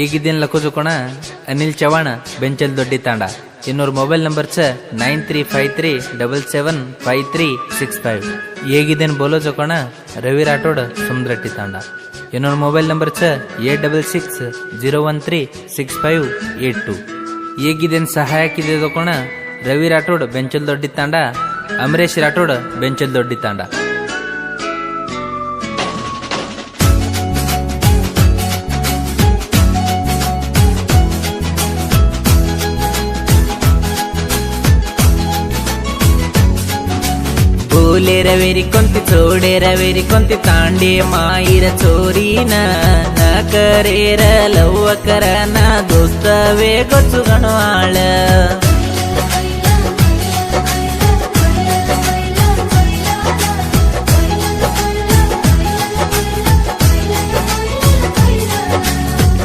ಈಗಿದ್ದೇನು ಲಕೋಜು कोण अनिल चव्हाण बेंचल दोड्डी तांडा इन्नोर mobile number 9353775365 ಹೇಗಿದ್ದೇನು बोलो जो कोण रवि राठोड समुद्रट्टी तांडा इन्नोर मोबाइल नंबर 8660136582 ಹೇಗಿದ್ದೇನು ಸಹಾಯಕ್ಕಿದೆ जो कोण रवि राठोड बेंचल दोड्डी तांडा अमरेश राठोड बेंचल दोड्डी तांडा बोले रवेरी कोणती चोडे रवेरी कोणती तांडे माईर चोरीना न करे र लव करना दोस्त वे गोचु गणवाळ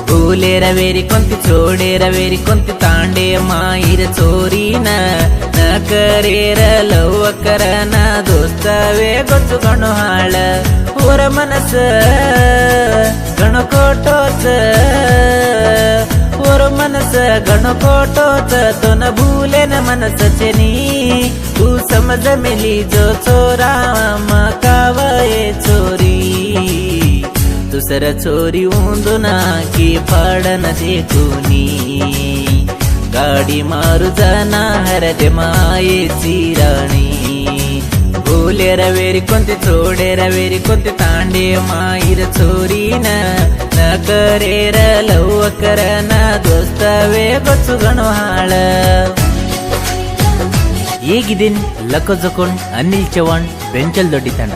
बोले रवेरी कोणती चोडे रवेरी कोणती तांडे माईर चोरीना न करे र लव करना दोस्त वे गोचु गणवाळ ओर मनस गणकोटोच ओर मनस गणकोटोच तो न भूले न मनस चेनी तू समज मिली जो चोरा मकावये चोरी दुसर चोरी ऊंदु नाकी पडन देखुनी गाडी मारू जना हरदे मायेची राणी बोले रवेरी कोणती चोडे रवेरी कोणती तांडे माईर चोरीन न करे र लव करना दोस्त वे गोचु गणवाळ ಹೇಗಿದ್ದೇನು ಲಕ್ಕೋ ಜಕೋಣ್ ಅನಿಲ್ ಚವ್ಹಾಣ್ ಬೆಂಚಲ್ ದೊಡ್ಡಿ ತಾಂಡ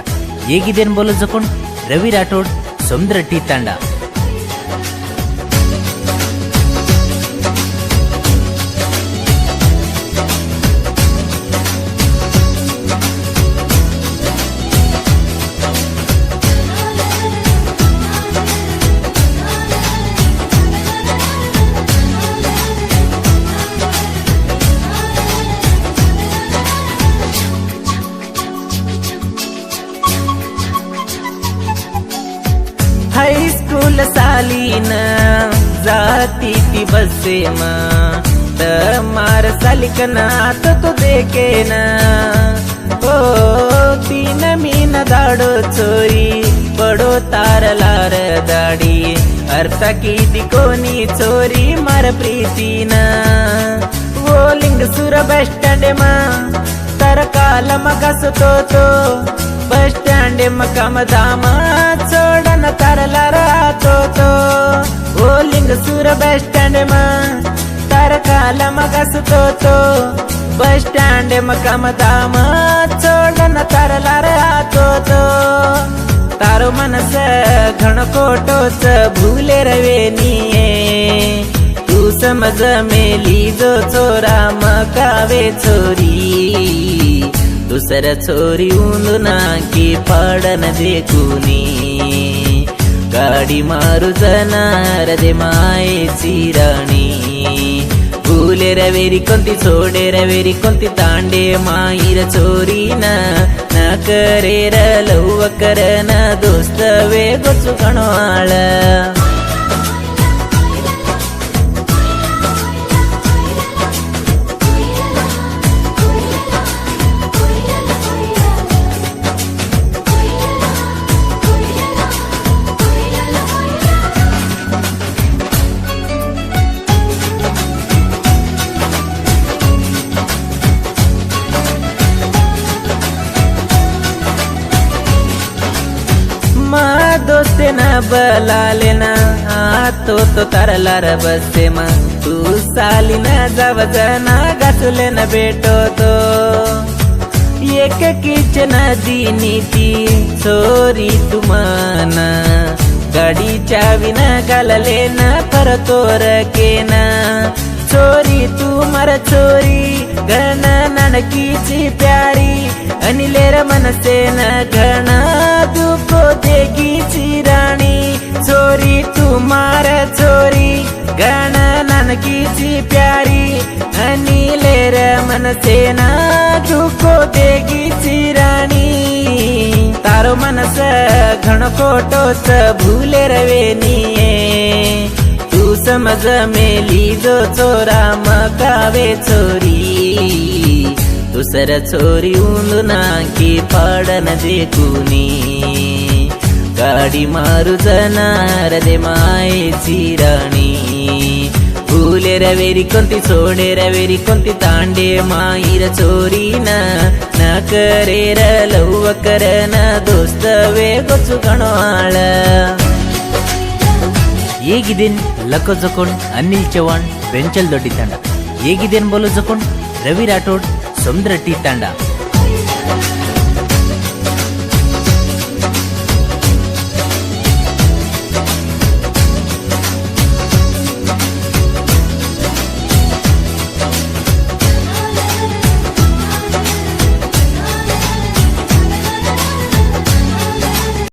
ಹೇಗಿದ್ದೇನು ಬೋಲೋ ಜಕೋಣ್ ರವಿ ರಾಠೋಡ್ समुद्रट्टी तांडा हाई स्कूल सालीन जाती ती बसे त मार सालिकना तो देखे ना ओ तीन मीन दाडो चोरी पडो तारलार दाडी अर्थ की कोणी चोरी मार प्रीतीन ओ लिंग सुर बस स्टँड मा तर काल मगसतो तो बस स्टँड मकाम दामा चोडन तरलार तो ओ लिंग सुर बस स्टँड मा तर काल मगसतो तो बस स्टँड मकाम दामा चोडन तरलार तो तारो मनस घणकोटोच भूले रवेनिये तू समज मेली जो चोरा मकावे चोरी दुसर चोरी ऊंदु नाकी पडन देखुनी गाडी मारू जना हरदे मायेची राणी बोले रवेरी कोणती चोडे रवेरी कोणती तांडे माईर चोरीन न करे र लव करना दोस्त वे गोचु गणवाळ दोस्ते न बलाले ना तो तरलार बसे मा तू साली न जाव जना गासुले न भेटो तो एक किचन दिनी ती चोरी तुमाना गाडी चावी न घालले न परतोर केना चोरी तू मर चोरी घन ननकीची प्यारी अनिलेर मनसे न घण दुखो देगीची राणी चोरी तू मार चोरी घण ननकीची प्यारी अनिलेर मनसे न दुखो देगीची राणी तारो मनस घणकोटोच भूले रवेनिये तू समज मेली जो चोरा मकावे चोरी दुसर चोरी उंदुना की पाडन देखुनी गाडी मारू जाणार दे मायेची राणी फुले रवेरी कोणती सोडे रवेरी कोणती तांडे माईर चोरी न करे र लव करन दोस्त वे ಗೊಚ್ಚು ಕಣವಾಳ ಹೇಗಿದೇನ್ ಲಕ್ಕೋ ಜಕೊಂಡ್ ಅನಿಲ್ ಚವಾಣ್ ಬೆಂಚಲ್ ದೊಡ್ಡಿ ತಂಡ ಹೇಗಿದೇನ್ ಬೋಲು ಜಕೊಂಡ್ ರವಿ ರಾಠೋಡ್ ಸಮುದ್ರ ಟಿ ತಂಡ